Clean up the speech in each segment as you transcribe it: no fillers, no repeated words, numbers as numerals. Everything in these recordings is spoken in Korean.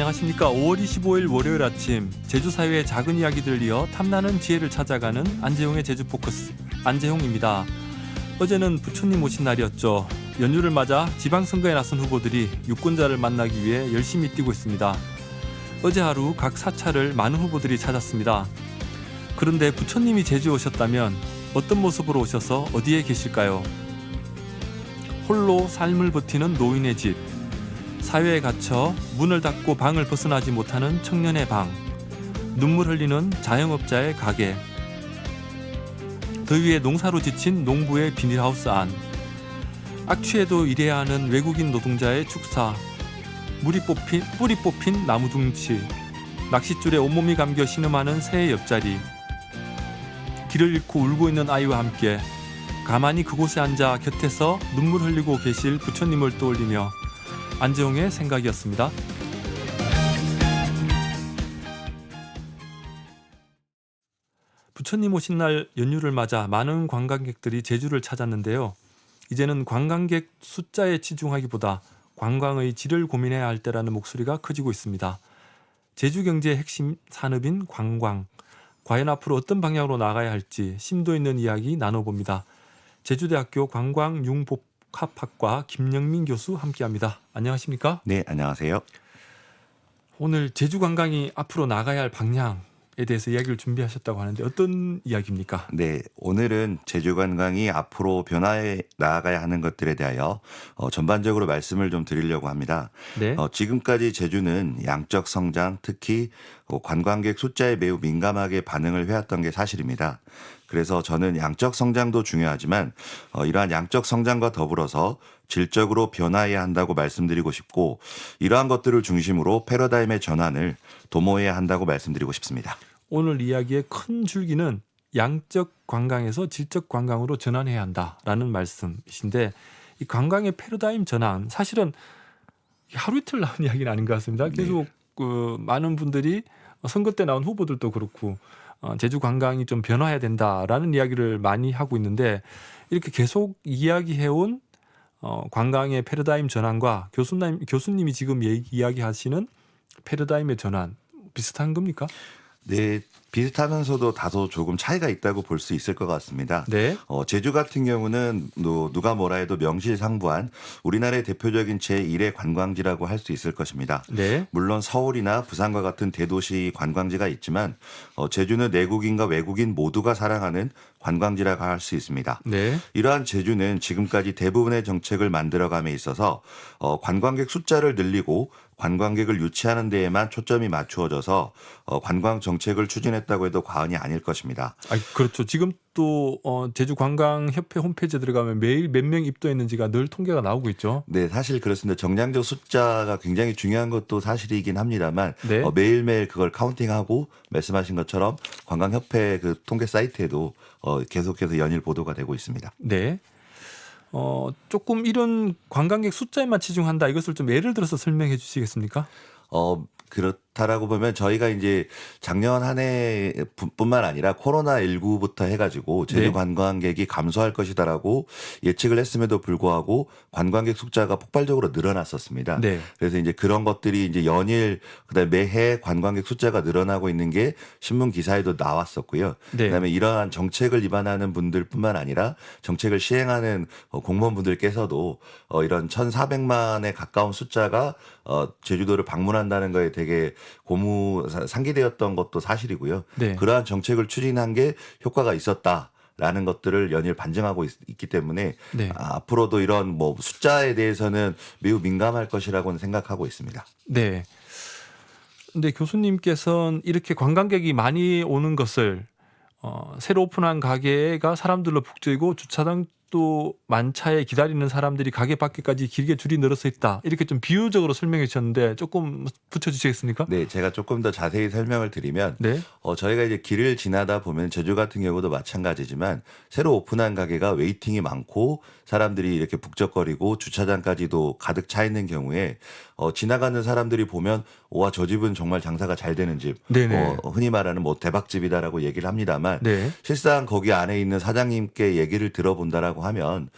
안녕하십니까. 5월 25일 월요일 아침 제주사회의 작은 이야기들을 이어 탐나는 지혜를 찾아가는 안재홍의 제주포커스 안재홍입니다. 어제는 부처님 오신 날이었죠. 연휴를 맞아 지방선거에 나선 후보들이 유권자를 만나기 위해 열심히 뛰고 있습니다. 어제 하루 각 사찰을 많은 후보들이 찾았습니다. 그런데 부처님이 제주에 오셨다면 어떤 모습으로 오셔서 어디에 계실까요? 홀로 삶을 버티는 노인의 집, 사회에 갇혀 문을 닫고 방을 벗어나지 못하는 청년의 방, 눈물 흘리는 자영업자의 가게, 더위에 농사로 지친 농부의 비닐하우스 안, 악취에도 일해야 하는 외국인 노동자의 축사, 뿌리 뽑힌 나무둥치, 낚싯줄에 온몸이 감겨 신음하는 새의 옆자리, 길을 잃고 울고 있는 아이와 함께 가만히 그곳에 앉아 곁에서 눈물 흘리고 계실 부처님을 떠올리며 안재홍의 생각이었습니다. 부처님 오신 날 연휴를 맞아 많은 관광객들이 제주를 찾았는데요. 이제는 관광객 숫자에 치중하기보다 관광의 질을 고민해야 할 때라는 목소리가 커지고 있습니다. 제주 경제의 핵심 산업인 관광, 과연 앞으로 어떤 방향으로 나가야 할지 심도 있는 이야기 나눠봅니다. 제주대학교 관광융복합학과 김영민 교수 함께합니다. 안녕하십니까? 네, 안녕하세요. 오늘 제주 관광이 앞으로 나가야 할 방향에 대해서 이야기를 준비하셨다고 하는데 어떤 이야기입니까? 네, 오늘은 제주 관광이 앞으로 변화해 나아가야 하는 것들에 대하여 전반적으로 말씀을 좀 드리려고 합니다. 네. 지금까지 제주는 양적 성장, 특히 관광객 숫자에 매우 민감하게 반응을 해왔던 게 사실입니다. 그래서 저는 양적 성장도 중요하지만 이러한 양적 성장과 더불어서 질적으로 변화해야 한다고 말씀드리고 싶고, 이러한 것들을 중심으로 패러다임의 전환을 도모해야 한다고 말씀드리고 싶습니다. 오늘 이야기의 큰 줄기는 양적 관광에서 질적 관광으로 전환해야 한다라는 말씀이신데, 이 관광의 패러다임 전환, 사실은 하루 이틀 나온 이야기는 아닌 것 같습니다. 계속 많은 분들이 선거 때 나온 후보들도 그렇고 제주 관광이 좀 변화해야 된다라는 이야기를 많이 하고 있는데, 이렇게 계속 이야기해온 관광의 패러다임 전환과 교수님이 지금 이야기하시는 패러다임의 전환 비슷한 겁니까? 네, 비슷하면서도 다소 조금 차이가 있다고 볼 수 있을 것 같습니다. 네. 제주 같은 경우는 누가 뭐라 해도 명실상부한 우리나라의 대표적인 제1의 관광지라고 할 수 있을 것입니다. 네. 물론 서울이나 부산과 같은 대도시 관광지가 있지만 제주는 내국인과 외국인 모두가 사랑하는 관광지라고 할 수 있습니다. 네. 이러한 제주는 지금까지 대부분의 정책을 만들어감에 있어서 관광객 숫자를 늘리고 관광객을 유치하는 데에만 초점이 맞추어져서 관광 정책을 추진했다고 해도 과언이 아닐 것입니다. 그렇죠. 지금 또 제주관광협회 홈페이지에 들어가면 매일 몇 명 입도했는지가 늘 통계가 나오고 있죠. 네, 사실 그렇습니다. 정량적 숫자가 굉장히 중요한 것도 사실이긴 합니다만 네. 매일매일 그걸 카운팅하고 말씀하신 것처럼 관광협회 그 통계 사이트에도 계속해서 연일 보도가 되고 있습니다. 네. 조금 이런 관광객 숫자에만 치중한다, 이것을 좀 예를 들어서 설명해 주시겠습니까? 그렇다라고 보면 저희가 이제 작년 한 해뿐만 아니라 코로나19부터 해가지고 제주 네. 관광객이 감소할 것이다라고 예측을 했음에도 불구하고 관광객 숫자가 폭발적으로 늘어났었습니다. 네. 그래서 이제 그런 것들이 이제 연일 그다음에 매해 관광객 숫자가 늘어나고 있는 게 신문 기사에도 나왔었고요. 네. 그다음에 이러한 정책을 위반하는 분들뿐만 아니라 정책을 시행하는 공무원분들께서도 이런 1,400만에 가까운 숫자가 제주도를 방문한다는 거에 되게 상기되었던 것도 사실이고요. 네. 그러한 정책을 추진한 게 효과가 있었다라는 것들을 연일 반증하고 있기 때문에 네. 앞으로도 이런 뭐 숫자에 대해서는 매우 민감할 것이라고는 생각하고 있습니다. 네. 근데 교수님께서는 이렇게 관광객이 많이 오는 것을 새로 오픈한 가게가 사람들로 북적이고 주차장도 만차에 기다리는 사람들이 가게 밖에까지 길게 줄이 늘어서 있다, 이렇게 좀 비유적으로 설명해 주셨는데 조금 붙여주시겠습니까? 네, 제가 조금 더 자세히 설명을 드리면 네. 저희가 이제 길을 지나다 보면 제주 같은 경우도 마찬가지지만 새로 오픈한 가게가 웨이팅이 많고 사람들이 이렇게 북적거리고 주차장까지도 가득 차 있는 경우에 지나가는 사람들이 보면 와, 저 집은 정말 장사가 잘 되는 집, 네네. 흔히 말하는 뭐 대박집이다라고 얘기를 합니다만 네. 실상 거기 안에 있는 사장님께 얘기를 들어본다라고 하면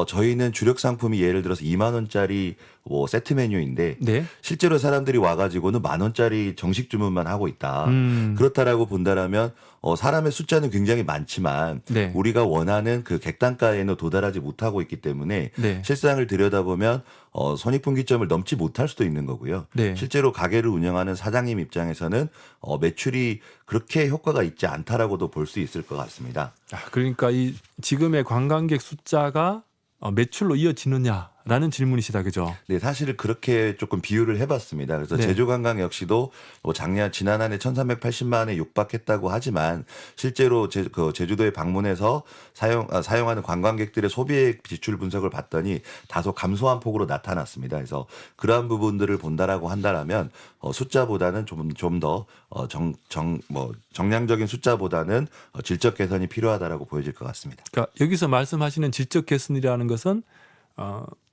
저희는 주력 상품이 예를 들어서 2만 원짜리 뭐 세트 메뉴인데 네. 실제로 사람들이 와가지고는 10,000원짜리 정식 주문만 하고 있다. 음. 그렇다라고 본다라면 사람의 숫자는 굉장히 많지만 네. 우리가 원하는 그 객단가에는 도달하지 못하고 있기 때문에 네. 실상을 들여다보면 손익분기점을 넘지 못할 수도 있는 거고요. 네. 실제로 가게를 운영하는 사장님 입장에서는 매출이 그렇게 효과가 있지 않다라고도 볼 수 있을 것 같습니다. 그러니까 이 지금의 관광객 숫자가 매출로 이어지느냐라는 질문이시다, 그죠? 네, 사실 그렇게 조금 비유를 해봤습니다. 그래서 네. 제주관광 역시도 지난 한 해 1,380만 원에 육박했다고 하지만 실제로 제주도에 방문해서 사용하는 관광객들의 소비액 지출 분석을 봤더니 다소 감소한 폭으로 나타났습니다. 그래서 그러한 부분들을 본다라고 한다라면 숫자보다는 좀 더 정량적인 숫자보다는 질적 개선이 필요하다라고 보여질 것 같습니다. 그러니까 여기서 말씀하시는 질적 개선이라는 것은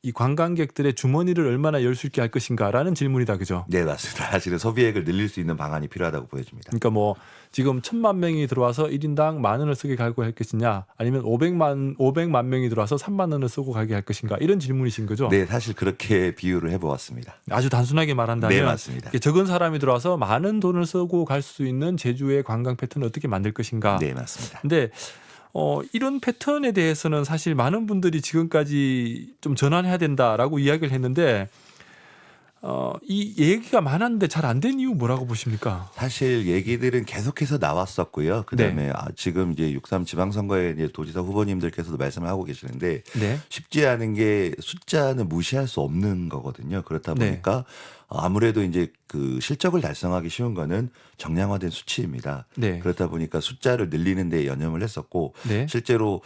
이 관광객들의 주머니를 얼마나 열 수 있게 할 것인가라는 질문이다, 그죠? 네, 맞습니다. 사실은 소비액을 늘릴 수 있는 방안이 필요하다고 보여집니다. 그러니까 뭐 지금 1,000만 명이 들어와서 1인당 10,000원을 쓰게 갈고 할 것이냐, 아니면 500만 명이 들어와서 3만 원을 쓰고 가게 할 것인가, 이런 질문이신 거죠? 네, 사실 그렇게 비유를 해보았습니다. 아주 단순하게 말한다면 네, 맞습니다. 이렇게 적은 사람이 들어와서 많은 돈을 쓰고 갈 수 있는 제주의 관광 패턴을 어떻게 만들 것인가. 네, 맞습니다. 근데 이런 패턴에 대해서는 사실 많은 분들이 지금까지 좀 전환해야 된다라고 이야기를 했는데 이 얘기가 많았는데 잘 안 된 이유 뭐라고 보십니까? 사실 얘기들은 계속해서 나왔었고요. 그다음에 네. 지금 이제 6.3 지방선거에 이제 도지사 후보님들께서도 말씀을 하고 계시는데 네. 쉽지 않은 게 숫자는 무시할 수 없는 거거든요. 그렇다 네. 보니까 아무래도 이제 그 실적을 달성하기 쉬운 거는 정량화된 수치입니다. 네. 그렇다 보니까 숫자를 늘리는 데 연연을 했었고 네. 실제로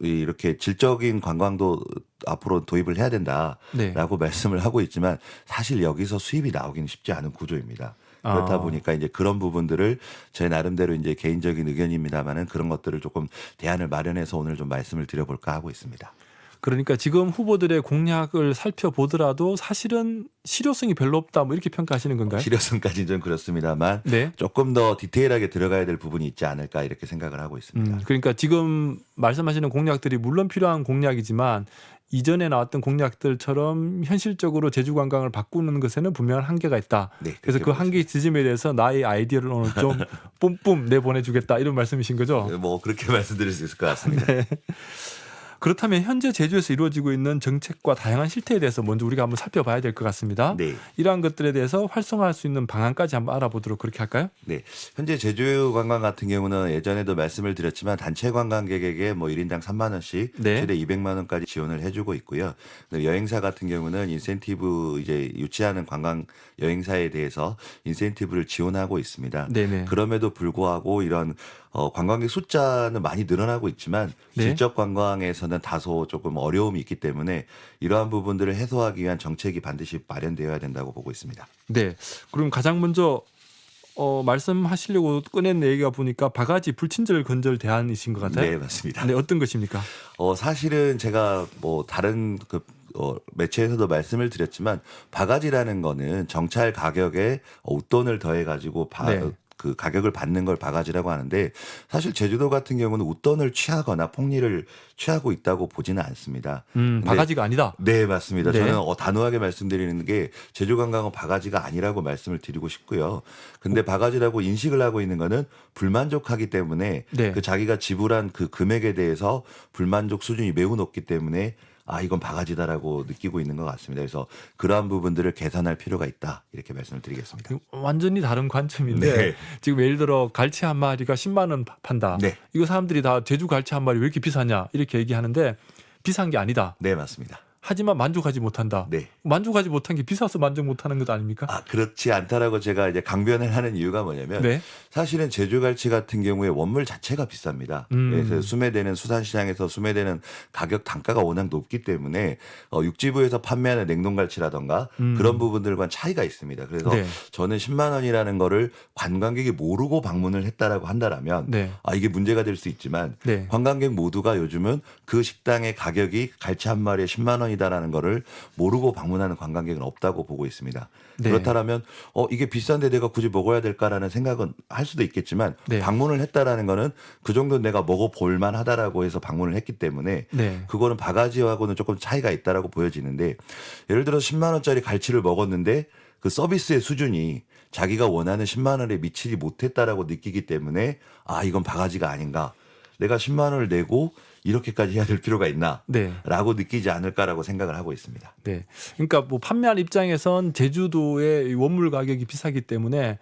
이렇게 질적인 관광도 앞으로 도입을 해야 된다라고 네. 말씀을 하고 있지만 사실 여기서 수입이 나오기는 쉽지 않은 구조입니다. 그렇다 보니까 이제 그런 부분들을 제 나름대로 이제 개인적인 의견입니다만은 그런 것들을 조금 대안을 마련해서 오늘 좀 말씀을 드려볼까 하고 있습니다. 그러니까 지금 후보들의 공약을 살펴보더라도 사실은 실효성이 별로 없다, 뭐 이렇게 평가하시는 건가요? 실효성까지는 좀 그렇습니다만 네. 조금 더 디테일하게 들어가야 될 부분이 있지 않을까 이렇게 생각을 하고 있습니다. 그러니까 지금 말씀하시는 공약들이 물론 필요한 공약이지만 이전에 나왔던 공약들처럼 현실적으로 제주 관광을 바꾸는 것에는 분명한 한계가 있다. 네, 그래서 그렇게 그 한계 지점에 대해서 나의 아이디어를 오늘 좀 뿜뿜 내보내주겠다, 이런 말씀이신 거죠? 뭐 그렇게 말씀드릴 수 있을 것 같습니다. 네. 그렇다면 현재 제주에서 이루어지고 있는 정책과 다양한 실태에 대해서 먼저 우리가 한번 살펴봐야 될 것 같습니다. 네. 이러한 것들에 대해서 활성화할 수 있는 방안까지 한번 알아보도록 그렇게 할까요? 네. 현재 제주 관광 같은 경우는 예전에도 말씀을 드렸지만 단체 관광객에게 뭐 1인당 3만 원씩 네. 최대 200만 원까지 지원을 해주고 있고요. 여행사 같은 경우는 인센티브 이제 유치하는 관광 여행사에 대해서 인센티브를 지원하고 있습니다. 네네. 그럼에도 불구하고 이런 관광객 숫자는 많이 늘어나고 있지만 네. 질적 관광에서는 다소 조금 어려움이 있기 때문에 이러한 부분들을 해소하기 위한 정책이 반드시 마련되어야 된다고 보고 있습니다. 네. 그럼 가장 먼저 말씀하시려고 꺼낸 얘기가 보니까 바가지 불친절 건절 대안이신 것 같아요. 네, 맞습니다. 네, 어떤 것입니까? 사실은 제가 뭐 다른 매체에서도 말씀을 드렸지만 바가지라는 거는 정찰 가격에 웃돈을 더해가지고 네. 그 가격을 받는 걸 바가지라고 하는데 사실 제주도 같은 경우는 웃돈을 취하거나 폭리를 취하고 있다고 보지는 않습니다. 근데 바가지가 아니다. 네, 맞습니다. 네. 저는 단호하게 말씀드리는 게 제주관광은 바가지가 아니라고 말씀을 드리고 싶고요. 근데 바가지라고 인식을 하고 있는 거는 불만족하기 때문에 네. 그 자기가 지불한 그 금액에 대해서 불만족 수준이 매우 높기 때문에 이건 바가지다라고 느끼고 있는 것 같습니다. 그래서 그러한 부분들을 개선할 필요가 있다 이렇게 말씀을 드리겠습니다. 완전히 다른 관점인데 네. 지금 예를 들어 갈치 한 마리가 10만 원 판다. 네. 이거 사람들이 다 제주 갈치 한 마리 왜 이렇게 비싸냐 이렇게 얘기하는데 비싼 게 아니다. 네, 맞습니다. 하지만 만족하지 못한다. 네. 만족하지 못한 게 비싸서 만족 못하는 것 아닙니까? 그렇지 않다라고 제가 이제 강변을 하는 이유가 뭐냐면 네. 사실은 제주갈치 같은 경우에 원물 자체가 비쌉니다. 그래서 수매되는 수산시장에서 수매되는 가격 단가가 워낙 높기 때문에 육지부에서 판매하는 냉동갈치라던가 그런 부분들과는 차이가 있습니다. 그래서 네. 저는 10만 원이라는 거를 관광객이 모르고 방문을 했다라고 한다라면 네. 이게 문제가 될 수 있지만 네. 관광객 모두가 요즘은 그 식당의 가격이 갈치 한 마리에 10만 원이다라는 거를 모르고 방문하는 관광객은 없다고 보고 있습니다. 네. 그렇다면 이게 비싼데 내가 굳이 먹어야 될까라는 생각은 할 수도 있겠지만 네. 방문을 했다라는 거는 그 정도 내가 먹어볼 만하다라고 해서 방문을 했기 때문에 네. 그거는 바가지하고는 조금 차이가 있다라고 보여지는데 예를 들어서 10만 원짜리 갈치를 먹었는데 그 서비스의 수준이 자기가 원하는 10만 원에 미치지 못했다라고 느끼기 때문에 이건 바가지가 아닌가. 내가 10만 원을 내고 이렇게까지 해야 될 필요가 있나? 네. 라고 느끼지 않을까라고 생각을 하고 있습니다. 네. 그러니까 뭐 판매한 입장에선 제주도의 원물 가격이 비싸기 때문에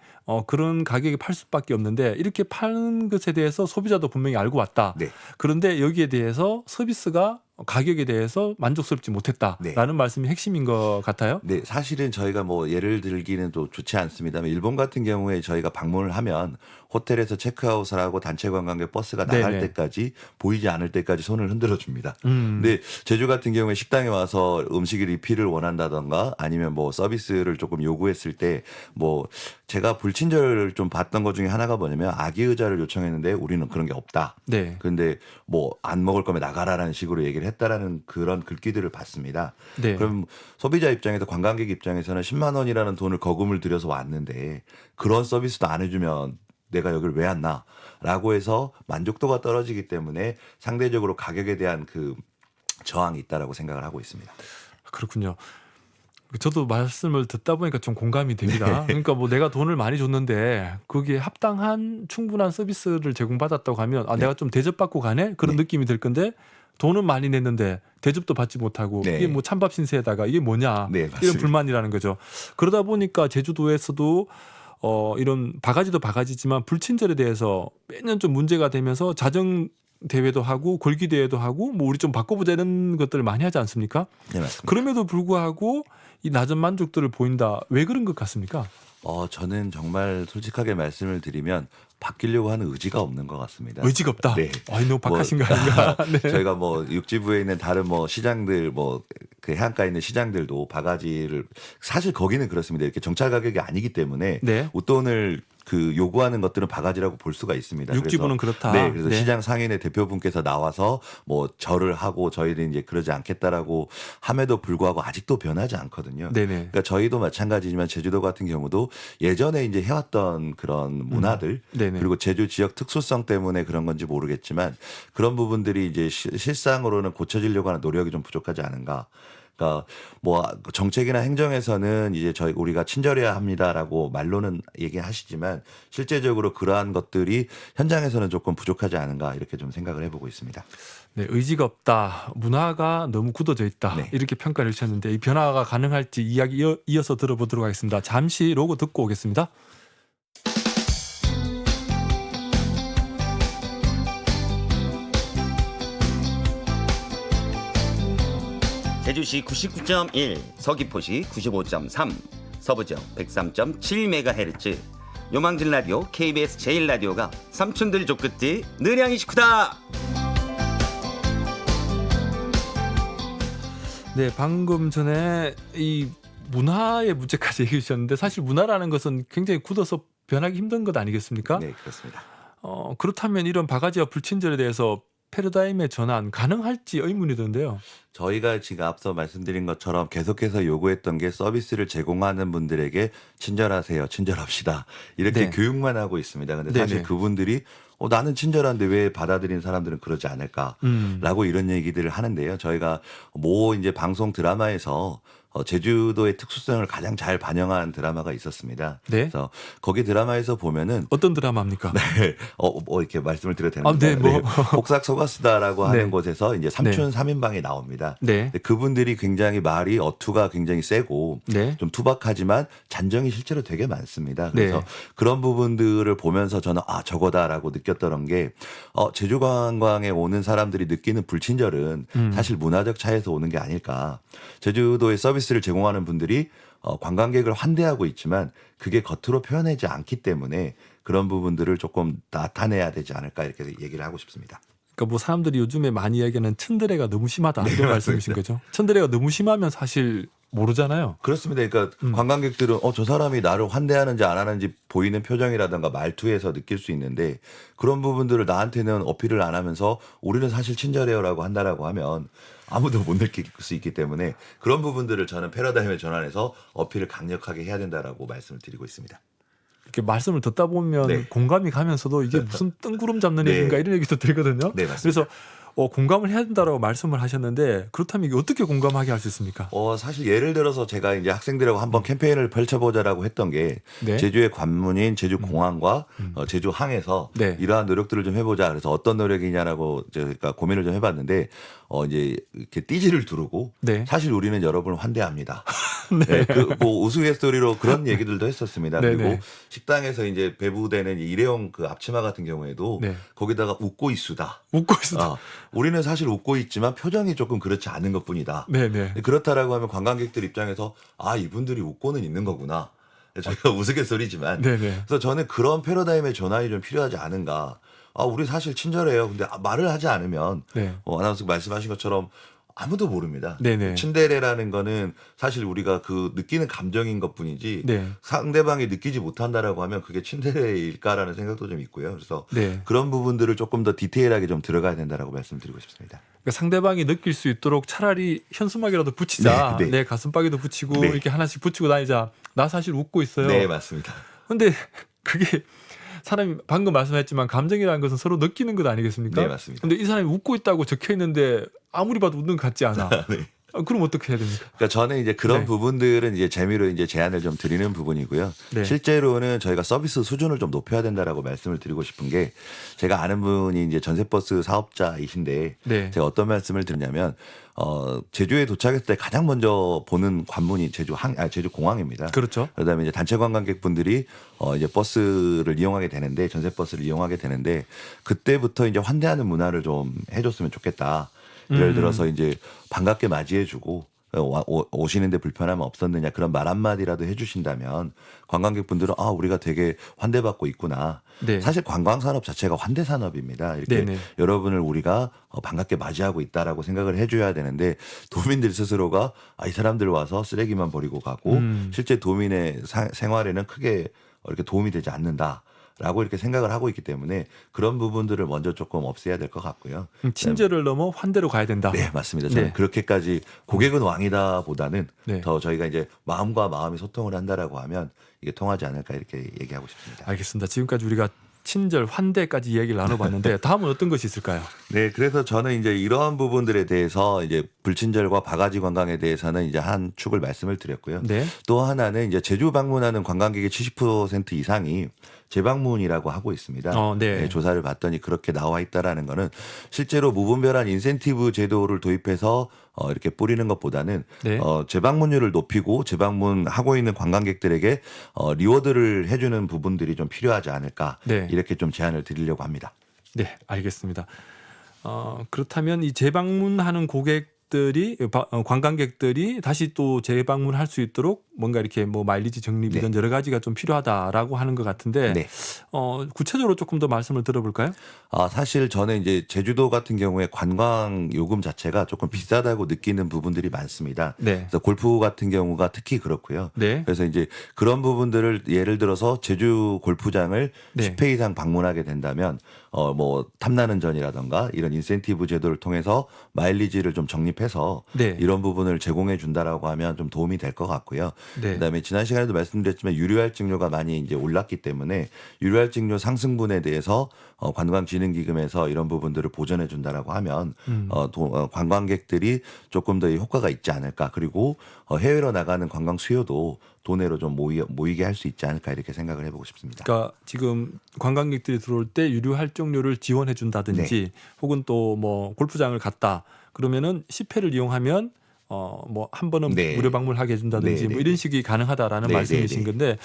그런 가격에 팔 수밖에 없는데 이렇게 파는 것에 대해서 소비자도 분명히 알고 왔다. 네. 그런데 여기에 대해서 서비스가 가격에 대해서 만족스럽지 못했다라는 네. 말씀이 핵심인 것 같아요. 네, 사실은 저희가 뭐 예를 들기는 또 좋지 않습니다만 일본 같은 경우에 저희가 방문을 하면 호텔에서 체크아웃을 하고 단체 관광객 버스가 나갈 네네. 때까지 보이지 않을 때까지 손을 흔들어 줍니다. 음. 근데 제주 같은 경우에 식당에 와서 음식을 리필을 원한다던가 아니면 뭐 서비스를 조금 요구했을 때 뭐 제가 불친절을 좀 봤던 것 중에 하나가 뭐냐면 아기 의자를 요청했는데 우리는 그런 게 없다. 네. 근데 뭐 안 먹을 거면 나가라라는 식으로 얘기를 했다라는 그런 글귀들을 봤습니다. 네. 그럼 소비자 입장에서 관광객 입장에서는 10만 원이라는 돈을 거금을 들여서 왔는데 그런 서비스도 안 해주면 내가 여기를 왜 왔나? 라고 해서 만족도가 떨어지기 때문에 상대적으로 가격에 대한 그 저항이 있다라고 생각을 하고 있습니다. 그렇군요. 저도 말씀을 듣다 보니까 좀 공감이 됩니다. 그러니까 뭐 내가 돈을 많이 줬는데 거기에 합당한 충분한 서비스를 제공받았다고 하면 내가 좀 대접받고 가네? 그런 네. 느낌이 들 건데 돈은 많이 냈는데 대접도 받지 못하고 네. 이게 뭐 찬밥 신세에다가 이게 뭐냐 네, 이런 맞습니다. 불만이라는 거죠. 그러다 보니까 제주도에서도 이런 바가지도 바가지지만 불친절에 대해서 매년 좀 문제가 되면서 자정 대회도 하고 골기 대회도 하고 뭐 우리 좀 바꿔보자 이런 것들을 많이 하지 않습니까? 네, 맞습니다. 그럼에도 불구하고 이 낮은 만족도를 보인다. 왜 그런 것 같습니까? 저는 정말 솔직하게 말씀을 드리면 바뀌려고 하는 의지가 없는 것 같습니다. 의지가 없다. 네. 너무 박하신 거 아닌가? 네. 저희가 뭐 육지부에 있는 다른 뭐 시장들 뭐 그 해안가에 있는 시장들도 바가지를 사실 거기는 그렇습니다. 이렇게 정찰 가격이 아니기 때문에 네. 웃돈을 그 요구하는 것들은 바가지라고 볼 수가 있습니다. 육지부는 그렇다. 네, 그래서 네. 시장 상인의 대표분께서 나와서 뭐 절을 하고 저희는 이제 그러지 않겠다라고 함에도 불구하고 아직도 변하지 않거든요. 네네. 그러니까 저희도 마찬가지지만 제주도 같은 경우도 예전에 이제 해왔던 그런 문화들 네네. 그리고 제주 지역 특수성 때문에 그런 건지 모르겠지만 그런 부분들이 이제 실상으로는 고쳐지려고 하는 노력이 좀 부족하지 않은가. 그러니까 뭐 정책이나 행정에서는 이제 우리가 친절해야 합니다라고 말로는 얘기하시지만 실제적으로 그러한 것들이 현장에서는 조금 부족하지 않은가 이렇게 좀 생각을 해보고 있습니다. 네, 의지가 없다. 문화가 너무 굳어져 있다. 네. 이렇게 평가를 주셨는데 이 변화가 가능할지 이야기 이어서 들어보도록 하겠습니다. 잠시 로고 듣고 오겠습니다. 제주시 99.1, 서귀포시 95.3, 서부지역 103.7MHz, 요망진 라디오 KBS 제1라디오가 삼촌들 족끝이 느량이 식후다. 네, 방금 전에 이 문화의 문제까지 얘기해 주셨는데 사실 문화라는 것은 굉장히 굳어서 변하기 힘든 것 아니겠습니까? 네, 그렇습니다. 그렇다면 이런 바가지와 불친절에 대해서 패러다임의 전환 가능할지 의문이 드는데요. 저희가 지금 앞서 말씀드린 것처럼 계속해서 요구했던 게 서비스를 제공하는 분들에게 친절하세요, 친절합시다 이렇게 네. 교육만 하고 있습니다. 근데 사실 네네. 그분들이 나는 친절한데 왜 받아들이는 사람들은 그러지 않을까라고 이런 얘기들을 하는데요. 저희가 뭐 이제 방송 드라마에서 제주도의 특수성을 가장 잘 반영한 드라마가 있었습니다. 네. 그래서 거기 드라마에서 보면은 어떤 드라마입니까? 네, 이렇게 말씀을 드려도 되나요? 네, 뭐. 복삭 소가수다라고 하는 네. 곳에서 이제 삼촌 3인방이 나옵니다. 네. 근데 그분들이 굉장히 말이 어투가 굉장히 세고 네. 좀 투박하지만 잔정이 실제로 되게 많습니다. 그래서 네. 그런 부분들을 보면서 저는 저거다라고 느꼈던 게 제주 관광에 오는 사람들이 느끼는 불친절은 사실 문화적 차이에서 오는 게 아닐까. 제주도의 서비스를 제공하는 분들이 관광객을 환대하고 있지만 그게 겉으로 표현하지 않기 때문에 그런 부분들을 조금 나타내야 되지 않을까 이렇게 얘기를 하고 싶습니다. 그러니까 뭐 사람들이 요즘에 많이 얘기하는 츤드레가 너무 심하다 이런 네, 말씀이신 거죠. 츤드레가 너무 심하면 사실 모르잖아요. 그렇습니다. 그러니까 관광객들은 저 사람이 나를 환대하는지 안 하는지 보이는 표정이라든가 말투에서 느낄 수 있는데 그런 부분들을 나한테는 어필을 안 하면서 우리는 사실 친절해요라고 한다라고 하면 아무도 못 느낄 수 있기 때문에 그런 부분들을 저는 패러다임에 전환해서 어필을 강력하게 해야 된다라고 말씀을 드리고 있습니다. 이렇게 말씀을 듣다 보면 네. 공감이 가면서도 이게 무슨 뜬구름 잡는 네. 얘기인가 이런 얘기도 들거든요. 네, 맞습니다. 그래서 공감을 해야 된다라고 말씀을 하셨는데 그렇다면 이게 어떻게 공감하게 할 수 있습니까? 사실 예를 들어서 제가 이제 학생들하고 한번 캠페인을 펼쳐보자라고 했던 게 네. 제주의 관문인 제주공항과 제주항에서 네. 이러한 노력들을 좀 해보자. 그래서 어떤 노력이냐라고 제가 고민을 좀 해봤는데 이제 이렇게 띠지를 두르고 네. 사실 우리는 여러분을 환대합니다. 네. 뭐 우스갯소리로 그런 얘기들도 했었습니다. 네, 그리고 네. 식당에서 이제 배부되는 일회용 그 앞치마 같은 경우에도 네. 거기다가 웃고 있수다. 웃고 있어. 우리는 사실 웃고 있지만 표정이 조금 그렇지 않은 것뿐이다. 네네. 그렇다라고 하면 관광객들 입장에서 이분들이 웃고는 있는 거구나. 저희가 우스갯소리지만. 네네. 그래서 저는 그런 패러다임의 전환이 좀 필요하지 않은가. 우리 사실 친절해요. 근데 말을 하지 않으면 네. 아나운서 말씀하신 것처럼 아무도 모릅니다. 네네. 친데레라는 거는 사실 우리가 그 느끼는 감정인 것뿐이지 네. 상대방이 느끼지 못한다라고 하면 그게 친데레일까라는 생각도 좀 있고요. 그래서 네. 그런 부분들을 조금 더 디테일하게 좀 들어가야 된다라고 말씀드리고 싶습니다. 그러니까 상대방이 느낄 수 있도록 차라리 현수막이라도 붙이자. 네, 네. 내 가슴팍에도 붙이고 네. 이렇게 하나씩 붙이고 다니자. 나 사실 웃고 있어요. 네, 맞습니다. 근데 그게 사람이 방금 말씀하셨지만 감정이라는 것은 서로 느끼는 것 아니겠습니까? 네, 맞습니다. 근데 이 사람이 웃고 있다고 적혀 있는데 아무리 봐도 웃는 것 같지 않아. 네. 그럼 어떻게 해야 됩니까? 그러니까 저는 이제 그런 네. 부분들은 이제 재미로 이제 제안을 좀 드리는 부분이고요. 네. 실제로는 저희가 서비스 수준을 좀 높여야 된다라고 말씀을 드리고 싶은 게 제가 아는 분이 이제 전세버스 사업자이신데 네. 제가 어떤 말씀을 드리냐면 제주에 도착했을 때 가장 먼저 보는 관문이 제주공항입니다. 그렇죠. 그다음에 이제 단체 관광객분들이 이제 버스를 이용하게 되는데 전세 버스를 이용하게 되는데 그때부터 이제 환대하는 문화를 좀 해줬으면 좋겠다. 예를 들어서 이제 반갑게 맞이해주고 오시는데 불편함 없었느냐 그런 말 한마디라도 해주신다면 관광객분들은 우리가 되게 환대받고 있구나. 네. 사실 관광산업 자체가 환대산업입니다. 이렇게 네네. 여러분을 우리가 반갑게 맞이하고 있다라고 생각을 해줘야 되는데 도민들 스스로가 이 사람들 와서 쓰레기만 버리고 가고 실제 도민의 생활에는 크게 이렇게 도움이 되지 않는다. 라고 이렇게 생각을 하고 있기 때문에 그런 부분들을 먼저 조금 없애야 될 것 같고요. 친절을 넘어 환대로 가야 된다. 네, 맞습니다. 저는 네. 그렇게까지 고객은 왕이다 보다는 네. 더 저희가 이제 마음과 마음이 소통을 한다라고 하면 이게 통하지 않을까 이렇게 얘기하고 싶습니다. 알겠습니다. 지금까지 우리가 친절, 환대까지 이야기를 나눠봤는데 다음은 어떤 것이 있을까요? 네, 그래서 저는 이제 이러한 부분들에 대해서 이제 불친절과 바가지 관광에 대해서는 이제 한 축을 말씀을 드렸고요. 네. 또 하나는 이제 제주 방문하는 관광객의 70% 이상이 재방문이라고 하고 있습니다. 네. 네, 조사를 봤더니 그렇게 나와 있다라는 거는 실제로 무분별한 인센티브 제도를 도입해서 이렇게 뿌리는 것보다는 네. 재방문율을 높이고 재방문하고 있는 관광객들에게 리워드를 해주는 부분들이 좀 필요하지 않을까 네. 이렇게 좀 제안을 드리려고 합니다. 네, 알겠습니다. 그렇다면 이 재방문하는 관광객들이 다시 또 재방문할 수 있도록 뭔가 이렇게 뭐 마일리지 적립이든 여러 가지가 좀 필요하다라고 하는 것 같은데 네. 구체적으로 조금 더 말씀을 들어볼까요? 사실 저는 이제 제주도 같은 경우에 관광 요금 자체가 조금 비싸다고 느끼는 부분들이 많습니다. 네. 그래서 골프 같은 경우가 특히 그렇고요. 네. 그래서 이제 그런 부분들을 예를 들어서 제주 골프장을 네. 10회 이상 방문하게 된다면 뭐 탐나는 전이라던가 이런 인센티브 제도를 통해서 마일리지를 좀 적립해서 네. 이런 부분을 제공해 준다라고 하면 좀 도움이 될 것 같고요. 네. 그다음에 지난 시간에도 말씀드렸지만 유료할증료가 많이 이제 올랐기 때문에 유료할증료 상승분에 대해서 관광진흥기금에서 이런 부분들을 보전해 준다라고 하면 관광객들이 조금 더 효과가 있지 않을까. 그리고 해외로 나가는 관광 수요도 도내로 좀 모이게 할 수 있지 않을까 이렇게 생각을 해보고 싶습니다. 그러니까 지금 관광객들이 들어올 때 유료 할증료를 지원해 준다든지 혹은 또 뭐 골프장을 갔다 그러면은 10회를 이용하면 뭐 한 번은 네. 무료 방문하게 해준다든지 네, 뭐 네, 이런 네. 식이 가능하다라는 네, 말씀이신 네, 네. 건데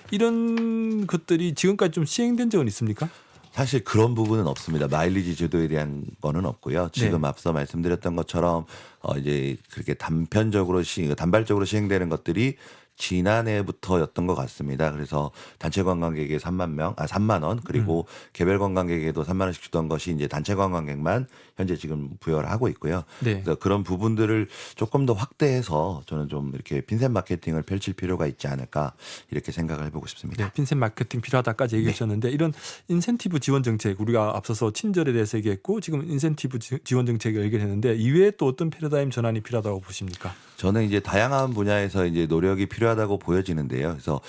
이런 것들이 지금까지 좀 시행된 적은 있습니까? 사실 그런 부분은 없습니다. 마일리지 제도에 대한 거는 없고요. 지금 네. 앞서 말씀드렸던 것처럼 이제 그렇게 단발적으로 시행되는 것들이 지난해부터였던 것 같습니다. 그래서 단체 관광객에 3만 원 그리고 개별 관광객에도 3만 원씩 주던 것이 이제 단체 관광객만 현재 지금 부여를 하고 있고요. 네. 그래서 그런 부분들을 조금 더 확대해서 저는 좀 이렇게 핀셋 마케팅을 펼칠 필요가 있지 않을까 이렇게 생각을 해보고 싶습니다. 네, 핀셋 마케팅 필요하다까지 얘기해 주셨는데 이런 인센티브 지원 정책 우리가 앞서서 친절에 대해서 얘기했고 지금 인센티브 지원 정책을 얘기를 했는데 이외에 또 어떤 패러다임 전환이 필요하다고 보십니까? 저는 이제 다양한 분야에서 이제 노력이 필요하다고 보여지는데요. 그래서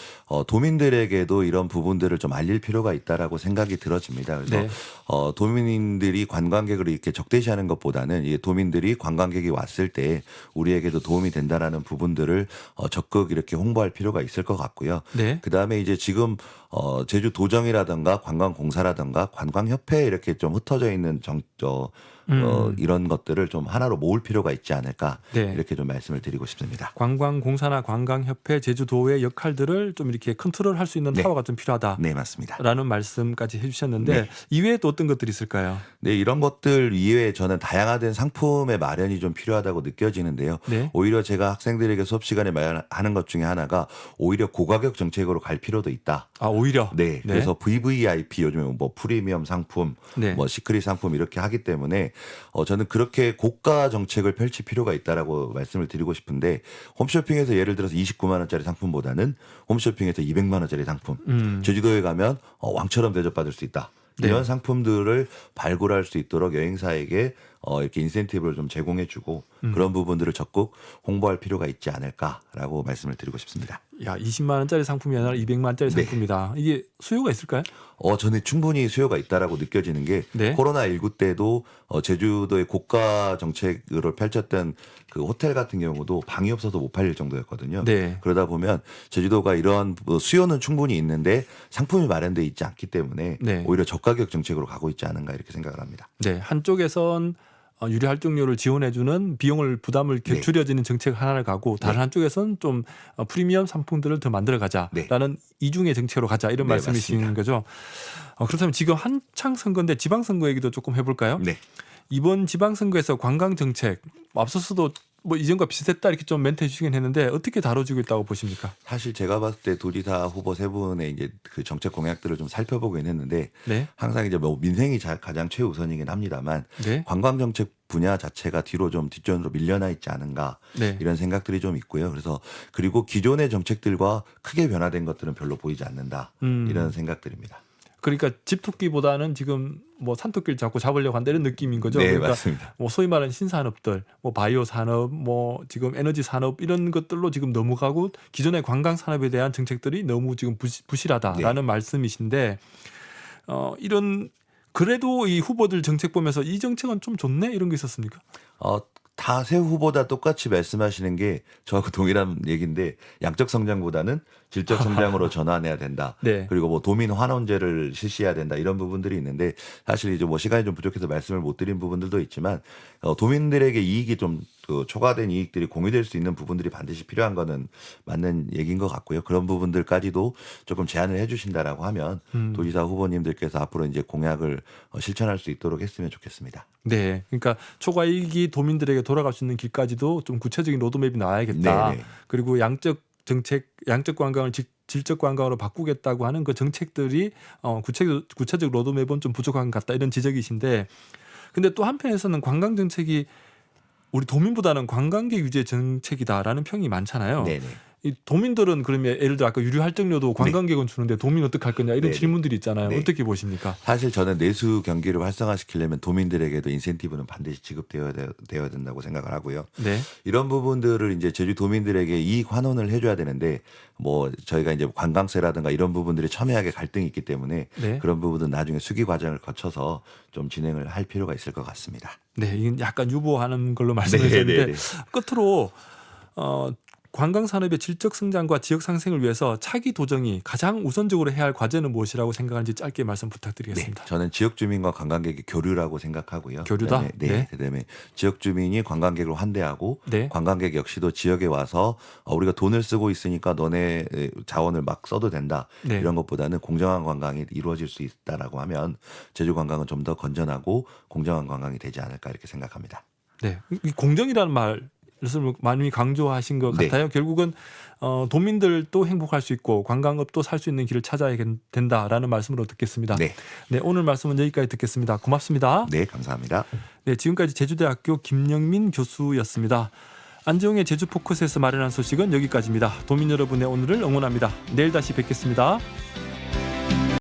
도민들에게도 이런 부분들을 좀 알릴 필요가 있다라고 생각이 들어집니다. 그래서 네. 도민들이 관광객을 이렇게 적대시하는 것보다는 이 도민들이 관광객이 왔을 때 우리에게도 도움이 된다라는 부분들을 적극 이렇게 홍보할 필요가 있을 것 같고요. 네. 그 다음에 이제 지금 제주도정이라든가 관광공사라든가 관광협회에 이렇게 좀 흩어져 있는 이런 것들을 좀 하나로 모을 필요가 있지 않을까 네. 이렇게 좀 말씀을 드리고 싶습니다. 관광공사나 관광협회, 제주도의 역할들을 좀 이렇게 컨트롤할 수 있는 네. 타워가 좀 필요하다라는 네, 맞습니다. 말씀까지 해주셨는데 네. 이외에 또 어떤 것들이 있을까요? 네, 이런 것들 이외에 저는 다양화된 상품의 마련이 좀 필요하다고 느껴지는데요. 네. 오히려 제가 학생들에게 수업 시간에 마련하는 것 중에 하나가 오히려 고가격 정책으로 갈 필요도 있다. 아 오히려. 네, 그래서 VVIP 요즘에 뭐 프리미엄 상품, 네. 뭐 시크릿 상품 이렇게 하기 때문에 저는 그렇게 고가 정책을 펼칠 필요가 있다라고 말씀을 드리고 싶은데 홈쇼핑에서 예를 들어서 29만 원짜리 상품보다는 홈쇼핑에서 200만 원짜리 상품, 제주도에 가면 왕처럼 대접받을 수 있다. 네. 이런 상품들을 발굴할 수 있도록 여행사에게 이렇게 인센티브를 좀 제공해주고 그런 부분들을 적극 홍보할 필요가 있지 않을까라고 말씀을 드리고 싶습니다. 야 20만 원짜리 상품이 아니라 200만 원짜리 네. 상품이다. 이게 수요가 있을까요? 저는 충분히 수요가 있다라고 느껴지는 게 네. 코로나19 때도 제주도의 고가 정책으로 펼쳤던 그 호텔 같은 경우도 방이 없어서 못 팔릴 정도였거든요. 네. 그러다 보면 제주도가 이런 수요는 충분히 있는데 상품이 마련돼 있지 않기 때문에 네. 오히려 저가격 정책으로 가고 있지 않은가 이렇게 생각을 합니다. 네. 한쪽에선 유료 할증료를 지원해주는 비용을 부담을 네. 줄여지는 정책 하나를 가고 다른 네. 한쪽에선 좀 프리미엄 상품들을 더 만들어가자라는 이중의 정책으로 가자 이런 네, 말씀이신 맞습니다. 거죠. 그렇다면 지금 한창 선거인데 지방선거 얘기도 조금 해볼까요? 네. 이번 지방선거에서 관광 정책 앞서서도 뭐 이전과 비슷했다 이렇게 좀 멘트 해주시긴 했는데 어떻게 다뤄지고 있다고 보십니까? 사실 제가 봤을 때 도지사 후보 세 분의 이제 그 정책 공약들을 좀 살펴보긴 했는데 네. 항상 이제 뭐 민생이 가장 최우선이긴 합니다만 네. 관광 정책 분야 자체가 뒤로 좀 뒷전으로 밀려나 있지 않은가 네. 이런 생각들이 좀 있고요. 그래서 그리고 기존의 정책들과 크게 변화된 것들은 별로 보이지 않는다 이런 생각들입니다. 그러니까 집토끼보다는 지금 뭐 산토끼를 자꾸 잡으려고 한다 이런 느낌인 거죠. 네, 그러니까 맞습니다. 뭐 소위 말하는 신산업들, 뭐 바이오 산업, 뭐 지금 에너지 산업 이런 것들로 지금 넘어가고 기존의 관광 산업에 대한 정책들이 너무 지금 부실하다라는 말씀이신데 이런 그래도 이 후보들 정책 보면서 이 정책은 좀 좋네 이런 게 있었습니까? 다 세 후보다 똑같이 말씀하시는 게 저하고 동일한 얘기인데 양적 성장보다는 질적 성장으로 전환해야 된다. 네. 그리고 뭐 도민 환원제를 실시해야 된다. 이런 부분들이 있는데 사실 이제 뭐 시간이 좀 부족해서 말씀을 못 드린 부분들도 있지만 도민들에게 이익이 좀 초과된 이익들이 공유될 수 있는 부분들이 반드시 필요한 거는 맞는 얘기인 것 같고요. 그런 부분들까지도 조금 제안을 해주신다라고 하면 도지사 후보님들께서 앞으로 이제 공약을 실천할 수 있도록 했으면 좋겠습니다. 네, 그러니까 초과 이익이 도민들에게 돌아갈 수 있는 길까지도 좀 구체적인 로드맵이 나와야겠다. 네네. 그리고 양적 정책, 양적 관광을 질적 관광으로 바꾸겠다고 하는 그 정책들이 구체적 로드맵은 좀 부족한 것 같다 이런 지적이신데, 근데 또 한편에서는 관광 정책이 우리 도민보다는 관광객 위주의 정책이다라는 평이 많잖아요. 네네. 이 도민들은 그러면 예를 들어 아까 유류 할증료도 관광객은 주는데 도민 어떻게 할 거냐 이런 네네. 질문들이 있잖아요. 네. 어떻게 보십니까? 사실 저는 내수 경기를 활성화시키려면 도민들에게도 인센티브는 반드시 지급되어야 된다고 생각을 하고요. 네. 이런 부분들을 이제 제주 도민들에게 이익 환원을 해줘야 되는데 뭐 저희가 이제 관광세라든가 이런 부분들이 첨예하게 갈등이 있기 때문에 네. 그런 부분은 나중에 수기 과정을 거쳐서 좀 진행을 할 필요가 있을 것 같습니다. 네, 이건 약간 유보하는 걸로 말씀을 네, 드렸는데 네, 네. 끝으로 관광 산업의 질적 성장과 지역 상생을 위해서 차기 도정이 가장 우선적으로 해야 할 과제는 무엇이라고 생각하는지 짧게 말씀 부탁드리겠습니다. 네, 저는 지역 주민과 관광객의 교류라고 생각하고요. 교류다? 그다음에, 네, 네. 그다음에 지역 주민이 관광객을 환대하고 네. 관광객 역시도 지역에 와서 우리가 돈을 쓰고 있으니까 너네 자원을 막 써도 된다. 네. 이런 것보다는 공정한 관광이 이루어질 수 있다라고 하면 제주 관광은 좀 더 건전하고 공정한 관광이 되지 않을까 이렇게 생각합니다. 네, 이 공정이라는 말 말씀을 많이 강조하신 것 네. 같아요. 결국은 도민들도 행복할 수 있고 관광업도 살 수 있는 길을 찾아야 된다라는 말씀으로 듣겠습니다. 네. 네, 오늘 말씀은 여기까지 듣겠습니다. 고맙습니다. 네, 감사합니다. 네, 지금까지 제주대학교 김영민 교수였습니다. 안재홍의 제주 포커스에서 마련한 소식은 여기까지입니다. 도민 여러분의 오늘을 응원합니다. 내일 다시 뵙겠습니다.